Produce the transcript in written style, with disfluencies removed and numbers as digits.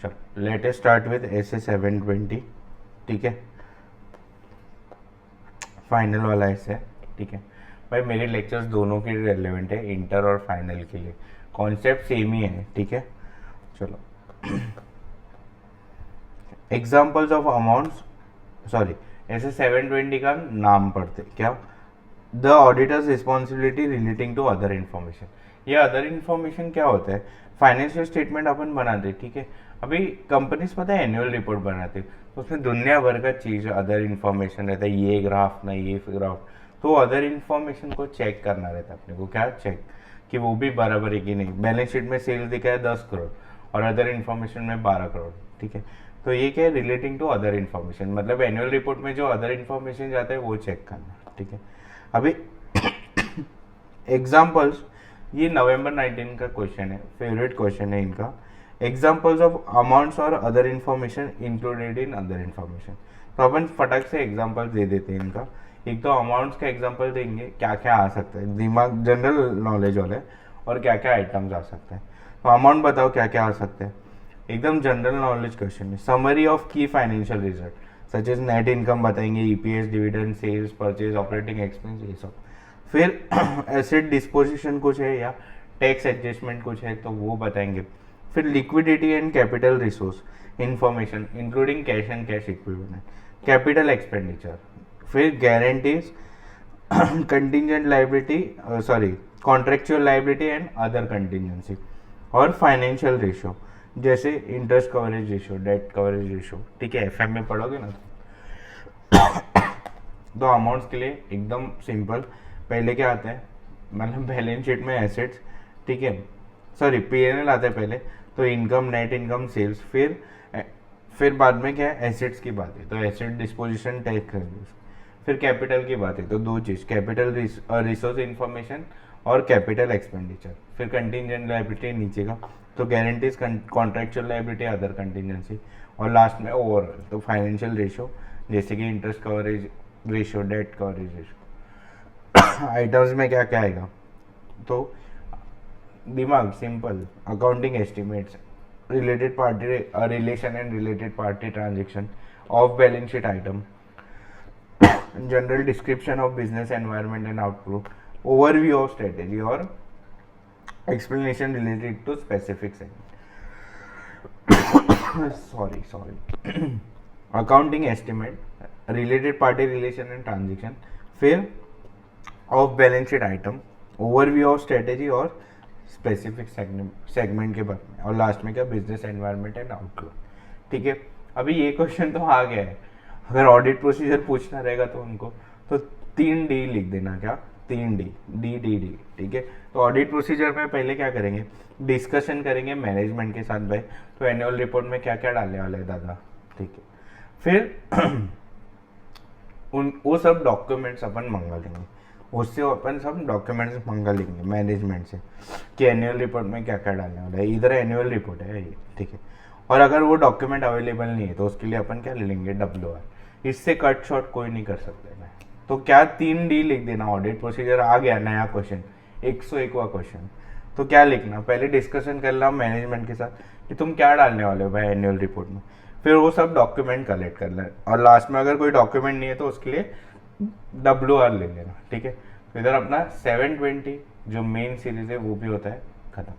चलो let us start with SA 720, ठीक है, फाइनल वाला ऐसे, ठीक है भाई। मेरे लेक्चर्स दोनों के लिए रेलेवेंट है, इंटर और फाइनल के लिए, कॉन्सेप्ट सेम ही है, ठीक है। चलो examples of amounts, sorry SA 720 का नाम पढ़ते क्या, the auditors responsibility relating to other information. ये अदर इन्फॉर्मेशन क्या होता है, फाइनेंशियल स्टेटमेंट अपन बनाते हैं, ठीक है। अभी कंपनीज पता है एनुअल रिपोर्ट बनाते हैं, तो उसमें दुनिया भर का चीज़ अदर इन्फॉर्मेशन रहता है, ये ग्राफ ना ये ग्राफ, तो अदर इन्फॉर्मेशन को चेक करना रहता है अपने को, क्या चेक कि वो भी बराबर है कि नहीं। बैलेंस शीट में सेल्स दिखा है 10 करोड़ और अदर इन्फॉर्मेशन में 12 करोड़, ठीक है। तो ये क्या है, रिलेटिंग टू अदर इन्फॉर्मेशन, मतलब एनुअल रिपोर्ट में जो अदर इन्फॉर्मेशन जाता है वो चेक करना, ठीक है। अभी एग्जाम्पल्स, ये नवंबर 19 का क्वेश्चन है, फेवरेट क्वेश्चन है इनका। एग्जाम्पल्स ऑफ अमाउंट्स और other information included in other information, तो अपन फटक से एग्जाम्पल दे देते हैं इनका। एक तो अमाउंट्स का एग्जाम्पल देंगे, क्या क्या आ सकता है, दिमाग जनरल नॉलेज वाला है, और क्या क्या आइटम्स आ सकते हैं। तो अमाउंट बताओ क्या क्या आ सकते हैं, एकदम जनरल नॉलेज क्वेश्चन है। समरी ऑफ की financial result such as net income बताएंगे, EPS, dividend, sales, purchase, operating expense, ये सब। फिर एसेट डिस्पोजिशन कुछ है या टैक्स एडजस्टमेंट कुछ है तो वो बताएंगे। फिर liquidity and capital resource information including cash and cash equivalent, capital expenditure, फिर guarantees, contingent liability, sorry contractual liability and other contingency, और फाइनेंशियल रेशियो जैसे interest coverage ratio, debt coverage ratio, ठीक है, FM में पढ़ोगे ना। तो अमाउंट्स के लिए एकदम सिंपल, पहले क्या आता है, मतलब बैलेंस शीट में एसेट्स, ठीक है, सॉरी P&L आता है पहले, तो इनकम, नेट इनकम, सेल्स, फिर बाद में क्या है, एसेट्स की बात है तो एसेट डिस्पोजिशन, टैक्स, फिर कैपिटल की बात है तो दो चीज़, कैपिटल रिसोर्स इंफॉर्मेशन और कैपिटल एक्सपेंडिचर, फिर कंटिजेंट लायबिलिटी नीचे का, तो guarantees, contractual liability, other contingency, और लास्ट में ओवरऑल तो फाइनेंशियल रेशियो जैसे कि interest coverage ratio, debt coverage ratio. Items में क्या क्या आएगा, तो दिमाग simple, accounting estimates, related party relation and related party transaction, off balance sheet item, general description of business environment and outlook, overview of strategy, और explanation related to specific segment. Sorry accounting estimate, related party relation and transaction, फिर of balance sheet item, overview of strategy और specific segment के बारे में, और last में क्या, business environment and outlook, ठीक है। अभी ये क्वेश्चन तो आ गया है, अगर ऑडिट प्रोसीजर पूछना रहेगा तो उनको तो 3D लिख देना, क्या 3D, DDD, ठीक है। तो ऑडिट प्रोसीजर में पहले क्या करेंगे, डिस्कशन करेंगे मैनेजमेंट के साथ भाई, तो एनुअल रिपोर्ट में क्या क्या डालने वाले हैं दादा, ठीक है। फिर वो सब डॉक्यूमेंट्स अपन मंगा लेंगे, उससे अपन सब डॉक्यूमेंट्स मंगा लेंगे मैनेजमेंट से कि एनुअल रिपोर्ट में क्या क्या डालने वाला है, इधर एनुअल रिपोर्ट है ये, ठीक है। और अगर वो डॉक्यूमेंट अवेलेबल नहीं है तो उसके लिए अपन क्या ले लेंगे, WR, इससे कट शॉर्ट कोई नहीं कर सकता है। तो क्या 3D लिख देना, ऑडिट प्रोसीजर आ गया नया क्वेश्चन, 101वां क्वेश्चन। तो क्या लिखना, पहले डिस्कशन कर ला मैनेजमेंट के साथ कि तुम क्या डालने वाले हो भाई एनुअल रिपोर्ट में, फिर वो सब डॉक्यूमेंट कलेक्ट कर लें, और लास्ट में अगर कोई डॉक्यूमेंट नहीं है तो उसके लिए WR ले लेना, ठीक है। तो इधर अपना 720 जो मेन सीरीज है वो भी होता है खत्म।